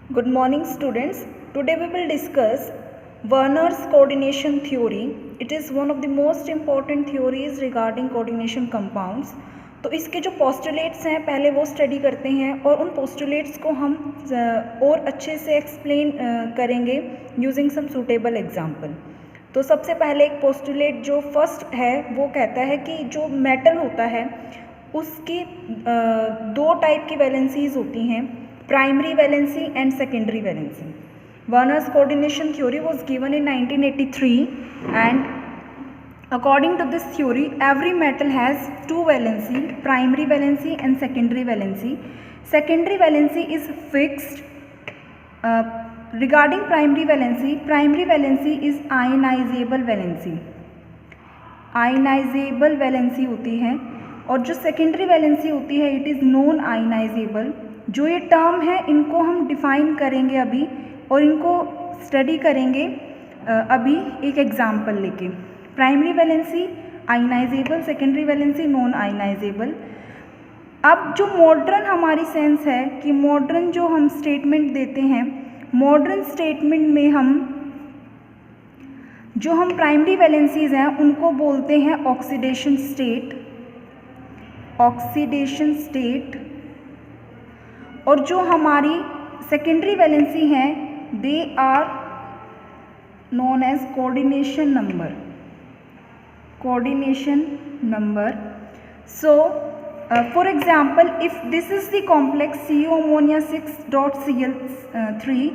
Good morning students. Today we will discuss Werner's coordination theory. It is one of the most important theories regarding coordination compounds. तो इसके जो postulates हैं पहले वो study करते हैं और उन postulates को हम और अच्छे से एक्सप्लेन करेंगे यूजिंग सम सूटेबल एग्जाम्पल। तो सबसे पहले एक postulate जो फर्स्ट है वो कहता है कि जो मेटल होता है उसकी दो टाइप की वैलेंसीज होती हैं, primary valency and secondary valency. Werner's coordination theory was given in 1983 and according to this theory every metal has two valency, primary valency and secondary valency. Secondary valency is fixed. Regarding primary valency is ionizable valency. Ionizable valency होती है और जो secondary valency होती है it is non ionizable. जो ये term है इनको हम डिफाइन करेंगे अभी और इनको स्टडी करेंगे अभी एक एग्जाम्पल लेके। Primary valency ionisable, secondary valency non ionisable. अब जो मॉडर्न हमारी सेंस है कि मॉडर्न जो हम स्टेटमेंट देते हैं, मॉडर्न स्टेटमेंट में हम प्राइमरी वैलेंसीज हैं उनको बोलते हैं ऑक्सीडेशन स्टेट, और जो हमारी सेकेंडरी वैलेंसी हैं they are known as coordination number. So for example if this is the complex CO ammonia 6.Cl3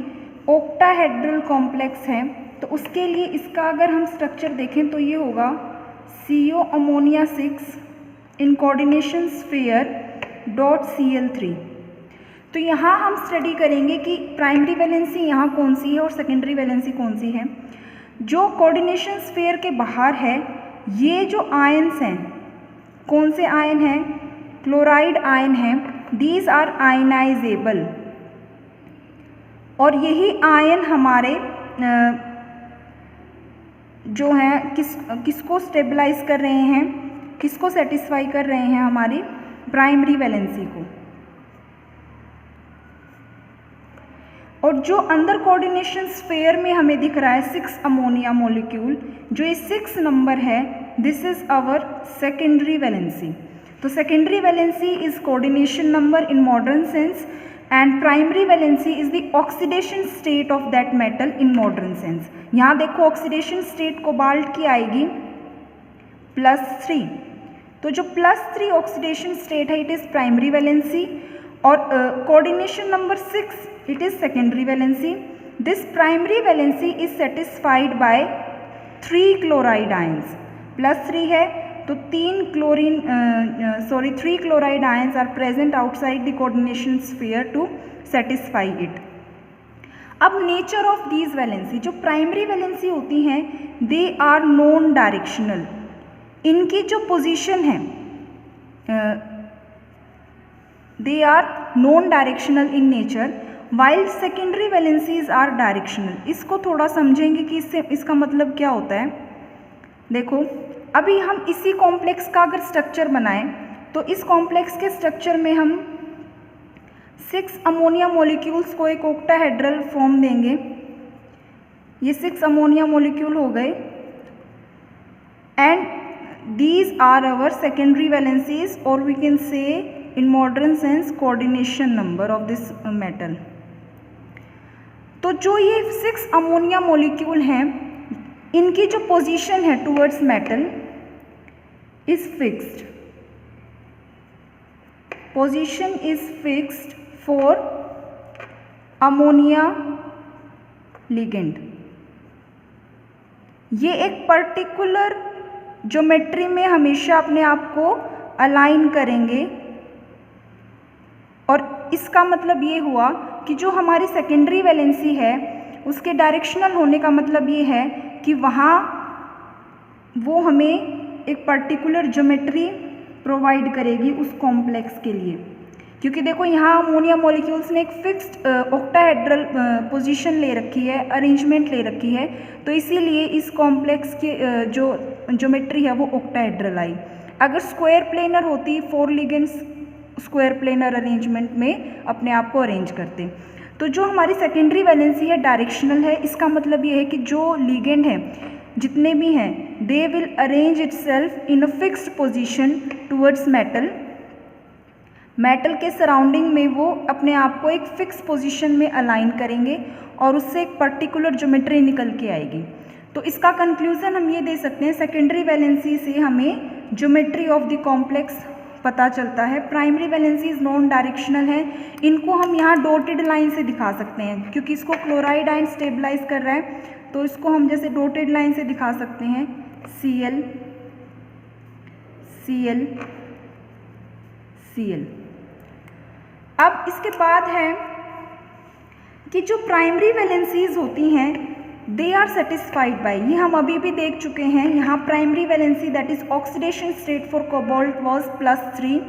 octahedral complex है, तो उसके लिए इसका अगर हम स्ट्रक्चर देखें तो ये होगा CO ammonia 6 in coordination sphere .Cl3। तो यहाँ हम स्टडी करेंगे कि प्राइमरी वैलेंसी यहाँ कौन सी है और सेकेंडरी वैलेंसी कौन सी है। जो कोऑर्डिनेशन स्फीयर के बाहर है ये जो आयन्स हैं, कौन से आयन हैं? क्लोराइड आयन हैं। दीज आर आयनाइजेबल और यही आयन हमारे जो हैं किसको स्टेबलाइज कर रहे हैं, किसको सेटिस्फाई कर रहे हैं? हमारी प्राइमरी वैलेंसी को। और जो अंदर कोऑर्डिनेशन स्फीयर में हमें दिख रहा है 6 अमोनिया मॉलिक्यूल, जो ये 6 नंबर है, this is our secondary valency. तो secondary valency is coordination number in modern sense and primary valency is the oxidation state of that metal in modern sense. यहाँ देखो ऑक्सीडेशन स्टेट कोबाल्ट की आएगी +3, तो जो +3 ऑक्सीडेशन स्टेट है it is primary valency और coordination number 6 it is secondary valency. This primary valency is satisfied by 3 chloride ions. +3 है तो 3 chloride ions are present outside the coordination sphere to satisfy it. अब nature of these valency, जो primary valency होती हैं they are non directional. इनकी जो position है they are non directional in nature while secondary valencies are directional. इसको थोड़ा समझेंगे कि इसका मतलब क्या होता है। देखो अभी हम इसी कॉम्प्लेक्स का अगर स्ट्रक्चर बनाएं तो इस कॉम्प्लेक्स के स्ट्रक्चर में हम 6 अमोनिया मॉलिक्यूल्स को एक ऑक्टाहेड्रल फॉर्म देंगे। ये 6 अमोनिया मॉलिक्यूल हो गए and these are our secondary valencies और we can say in modern sense coordination number of this metal. तो जो ये 6 अमोनिया मॉलिक्यूल हैं इनकी जो पोजीशन है towards metal is fixed. Position is fixed for ammonia ligand. ये एक पर्टिकुलर ज्योमेट्री में हमेशा अपने आप को अलाइन करेंगे और इसका मतलब ये हुआ कि जो हमारी सेकेंडरी वैलेंसी है उसके डायरेक्शनल होने का मतलब ये है कि वहाँ वो हमें एक पर्टिकुलर ज्योमेट्री प्रोवाइड करेगी उस कॉम्प्लेक्स के लिए, क्योंकि देखो यहाँ अमोनिया मॉलिक्यूल्स ने एक फिक्स्ड ऑक्टाहेड्रल पोजीशन ले रखी है, अरेंजमेंट ले रखी है, तो इसीलिए इस कॉम्प्लेक्स की जो ज्योमेट्री है वो ऑक्टाहेड्रल आई। अगर स्क्वायर प्लेनर होती 4 लिगेंड्स स्क्वायर प्लेनर अरेंजमेंट में अपने आप को अरेंज करते। तो जो हमारी सेकेंडरी वैलेंसी है डायरेक्शनल है, इसका मतलब ये है कि जो लिगेंड है जितने भी हैं they will arrange itself in a fixed position towards metal. Metal के सराउंडिंग में वो अपने आप को एक फिक्स पोजीशन में अलाइन करेंगे और उससे एक पर्टिकुलर ज्योमेट्री निकल के आएगी। तो इसका कंक्लूजन हम ये दे सकते हैं, सेकेंडरी वैलेंसी से हमें ज्योमेट्री ऑफ द कॉम्प्लेक्स पता चलता है। प्राइमरी वैलेंसी नॉन डायरेक्शनल है, इनको हम यहाँ डॉटेड लाइन से दिखा सकते हैं क्योंकि इसको क्लोराइड आयन स्टेबलाइज कर रहा है, तो इसको हम जैसे डॉटेड लाइन से दिखा सकते हैं Cl Cl Cl। अब इसके बाद है कि जो प्राइमरी वैलेंसीज होती हैं दे आर सेटिस्फाइड बाय, ये हम अभी भी देख चुके हैं। यहाँ primary valency that is oxidation state for cobalt was +3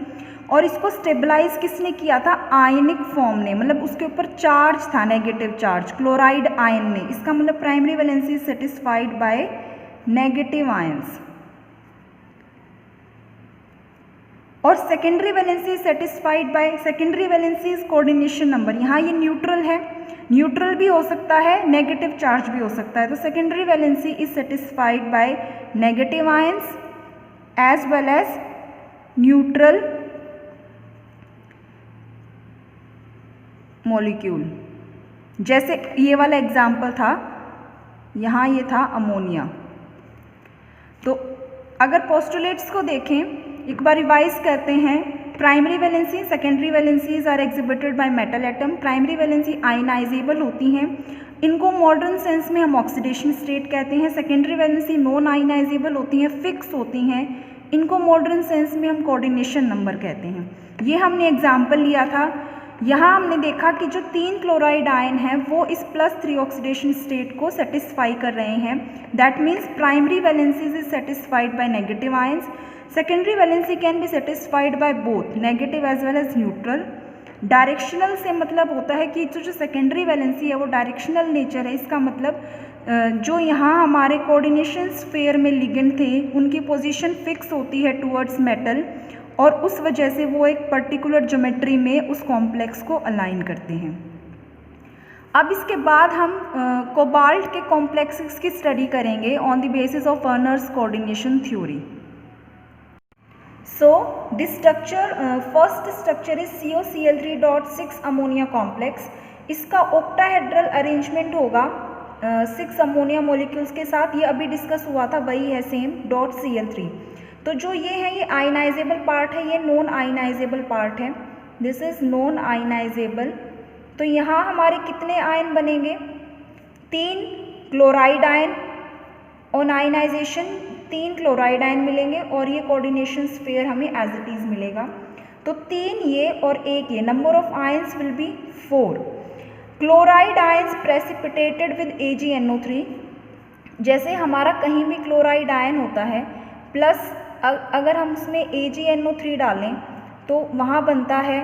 और इसको स्टेबलाइज किसने किया था, आयनिक फॉर्म ने, मतलब उसके ऊपर चार्ज था, नेगेटिव चार्ज क्लोराइड आयन में। इसका मतलब primary valency satisfied by negative ions. और secondary valency satisfied by, secondary valency coordination number, यहाँ ये न्यूट्रल है, न्यूट्रल भी हो सकता है, नेगेटिव चार्ज भी हो सकता है। तो secondary valency is satisfied by negative ions as well as neutral molecule. जैसे ये वाला एग्जाम्पल था, यहाँ ये था अमोनिया। तो अगर पोस्टुलेट्स को देखें, एक बार रिवाइज करते हैं। Primary valency secondary valencies are exhibited by metal atom. Primary valency ionizable होती हैं, इनको मॉडर्न सेंस में हम ऑक्सीडेशन स्टेट कहते हैं। सेकेंडरी वैलेंसी नॉन आयनाइजेबल होती हैं, फिक्स होती हैं, इनको मॉडर्न सेंस में हम कोऑर्डिनेशन नंबर कहते हैं। ये हमने एग्जाम्पल लिया था। यहाँ हमने देखा कि जो 3 क्लोराइड आयन हैं वो इस +3 ऑक्सीडेशन स्टेट को सेटिस्फाई कर रहे हैं। That means primary valencies is satisfied by negative ions, secondary valency can be satisfied by both negative as well as neutral. Directional से मतलब होता है कि जो सेकेंडरी वैलेंसी है वो डायरेक्शनल नेचर है। इसका मतलब जो यहाँ हमारे कोऑर्डिनेशन स्फीयर में लिगेंड थे उनकी पोजीशन फिक्स होती है टुवर्ड्स मेटल और उस वजह से वो एक पर्टिकुलर ज्योमेट्री में उस कॉम्प्लेक्स को अलाइन करते हैं। अब इसके बाद हम कोबाल्ट के कॉम्प्लेक्सेस की स्टडी करेंगे on the basis of Werner's coordination theory. So this structure, first structure is COCl3.6 ammonia complex. इसका ऑक्टाहेड्रल अरेंजमेंट होगा 6 अमोनिया मॉलिक्यूल्स के साथ, ये अभी डिस्कस हुआ था, वही है सेम .Cl3। तो जो ये है ये आयनाइजेबल पार्ट है, ये नॉन आयनाइजेबल पार्ट है, दिस इज नॉन आयनाइजेबल। तो यहाँ हमारे कितने आयन बनेंगे, 3 chloride ion, on ionization 3 chloride ion मिलेंगे और ये कोऑर्डिनेशन स्फीयर हमें एज इट इज मिलेगा। तो 3 ये और 1 ये, number of ions will be 4। Chloride ions precipitated with AgNO3। जैसे हमारा कहीं भी क्लोराइड आयन होता है प्लस अगर हम उसमें AgNO3 डालें तो वहाँ बनता है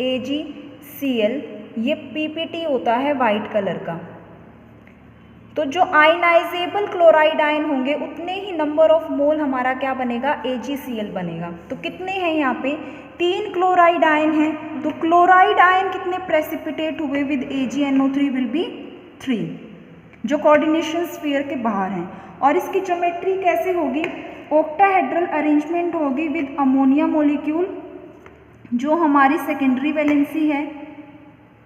AgCl, ये PPT होता है वाइट कलर का। तो जो आयनाइजेबल क्लोराइड आयन होंगे उतने ही नंबर ऑफ मोल हमारा क्या बनेगा, AgCl बनेगा। तो कितने हैं यहाँ पे, 3 क्लोराइड आयन हैं, तो क्लोराइड आयन कितने प्रेसिपिटेट हुए विद AgNO3 विल बी 3, जो कोऑर्डिनेशन स्फीयर के बाहर हैं। और इसकी ज्योमेट्री कैसे होगी, ऑक्टाहेड्रल अरेंजमेंट होगी विद अमोनिया मॉलिक्यूल, जो हमारी सेकेंडरी वैलेंसी है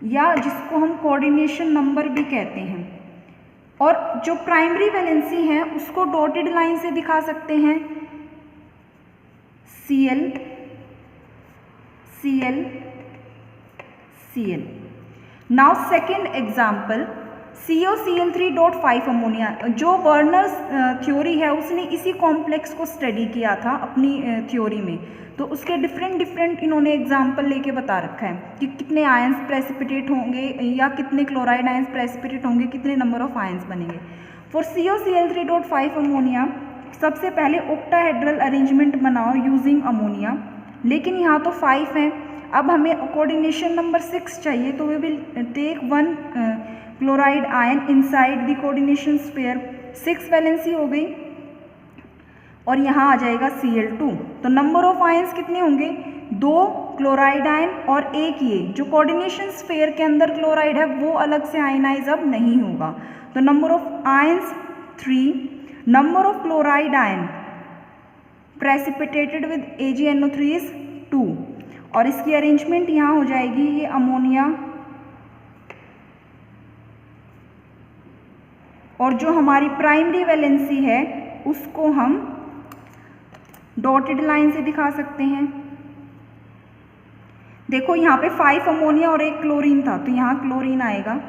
या जिसको हम कोऑर्डिनेशन नंबर भी कहते हैं। और जो प्राइमरी वैलेंसी है उसको डॉटेड लाइन से दिखा सकते हैं, Cl Cl Cl। Now second example COCl3.5 ammonia. जो वर्नर्स थ्योरी है उसने इसी कॉम्प्लेक्स को स्टडी किया था अपनी थ्योरी में, तो उसके डिफरेंट इन्होंने एग्जाम्पल लेके बता रखा है कि कितने आयंस प्रेसिपिटेट होंगे या कितने क्लोराइड आयंस प्रेसिपिटेट होंगे, कितने नंबर ऑफ आयंस बनेंगे। फॉर COCl3.5 अमोनिया सबसे पहले ऑक्टाहेड्रल अरेंजमेंट बनाओ यूजिंग अमोनिया, लेकिन यहाँ तो 5 हैं। अब हमें कोऑर्डिनेशन नंबर 6 चाहिए, तो we will take 1 chloride ion inside the coordination sphere, 6 valency हो गई और यहाँ आ जाएगा Cl2। तो नंबर ऑफ आयंस कितने होंगे, 2 क्लोराइड आयन और एक ये जो कोऑर्डिनेशन स्फीयर के अंदर क्लोराइड है वो अलग से आयनाइज अब नहीं होगा। तो number of ions 3, number of chloride ion precipitated with AgNO3 is 2 और इसकी अरेंजमेंट यहाँ हो जाएगी, ये अमोनिया और जो हमारी प्राइमरी वैलेंसी है उसको हम डॉटेड लाइन से दिखा सकते हैं। देखो यहाँ पे 5 अमोनिया और 1 क्लोरीन था तो यहाँ क्लोरीन आएगा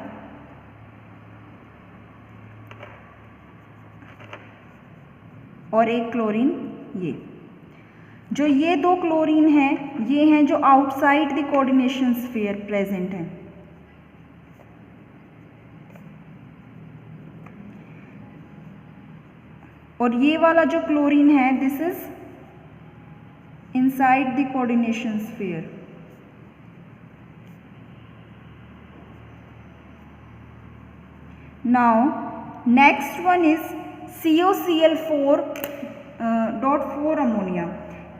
और 1 क्लोरीन, ये जो ये 2 क्लोरीन हैं ये हैं जो outside the coordination sphere present हैं। और ये वाला जो क्लोरीन है this is inside the coordination sphere. Now next one is COCl4.4 ammonia.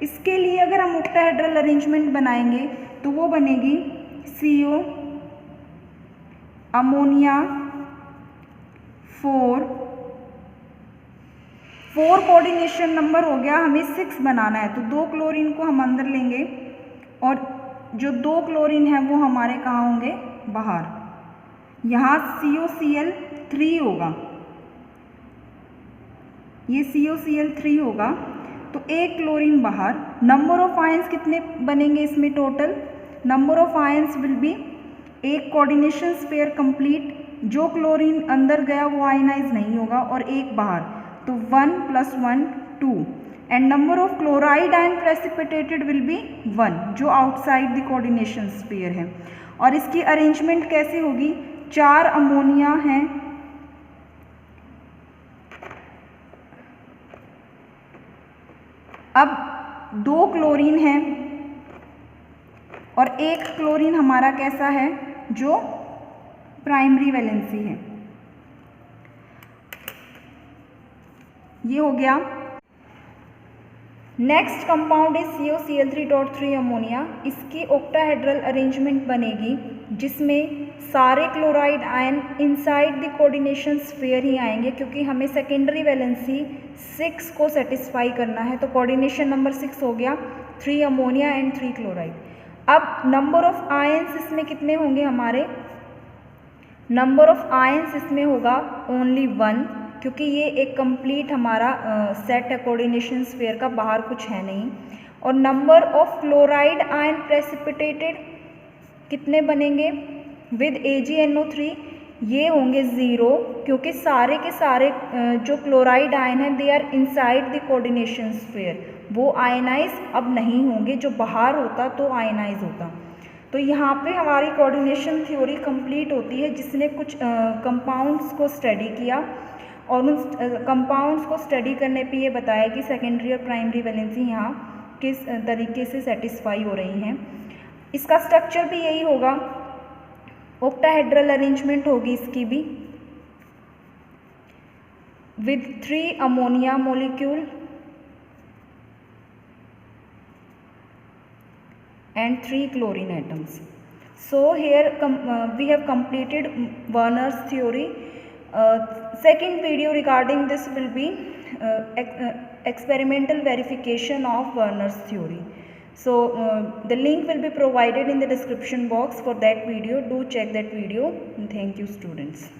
इसके लिए अगर हम ऑक्टाहेड्रल अरेंजमेंट बनाएंगे तो वो बनेगी CO अमोनिया 4 कोऑर्डिनेशन नंबर हो गया, हमें 6 बनाना है तो 2 क्लोरीन को हम अंदर लेंगे और जो 2 क्लोरीन है वो हमारे कहाँ होंगे, बाहर। यहाँ COCl3 होगा, ये COCl3 होगा तो 1 क्लोरीन बाहर। नंबर ऑफ आयंस कितने बनेंगे इसमें total, number of ions will B, एक कोऑर्डिनेशन स्फीयर कंप्लीट, जो क्लोरीन अंदर गया वो आयनाइज नहीं होगा और 1 बाहर, तो 1 + 1 2 and number of chloride ion precipitated will be 1 जो आउटसाइड द कोऑर्डिनेशन स्फीयर है। और इसकी अरेंजमेंट कैसे होगी, 4 अमोनिया हैं अब 2 क्लोरीन है और 1 क्लोरीन हमारा कैसा है जो प्राइमरी वैलेंसी है, ये हो गया। Next compound is COCl3.3 ammonia. इसकी ऑक्टाहेड्रल अरेंजमेंट बनेगी जिसमें सारे chloride ion inside the coordination sphere ही आएंगे क्योंकि हमें सेकेंडरी वैलेंसी 6 को सेटिस्फाई करना है। तो कोऑर्डिनेशन नंबर 6 हो गया, 3 अमोनिया एंड 3 क्लोराइड। अब नंबर ऑफ आयंस इसमें कितने होंगे हमारे, नंबर ऑफ आयंस इसमें होगा ओनली 1 क्योंकि ये एक कंप्लीट हमारा सेट है कोऑर्डिनेशन स्फीयर का, बाहर कुछ है नहीं। और number of chloride ion precipitated कितने बनेंगे विद AgNO3, ये होंगे 0 क्योंकि सारे के सारे जो क्लोराइड आयन हैं they are inside the coordination sphere, वो आयनाइज अब नहीं होंगे, जो बाहर होता तो आयनाइज होता। तो यहाँ पे हमारी कोऑर्डिनेशन थ्योरी कंप्लीट होती है जिसने कुछ कंपाउंड्स को स्टडी किया और उन कंपाउंड्स को स्टडी करने पे ये बताया कि सेकेंडरी और प्राइमरी वैलेंसी यहाँ किस तरीके से सेटिस्फाई हो रही हैं। इसका स्ट्रक्चर भी यही होगा, ऑक्टाहेड्रल अरेंजमेंट होगी इसकी भी with 3 ammonia molecule and 3 chlorine atoms. So here we have completed Werner's theory. Second video regarding this will be experimental verification of Werner's theory. So the link will be provided in the description box for that video. Do check that video. Thank you, students.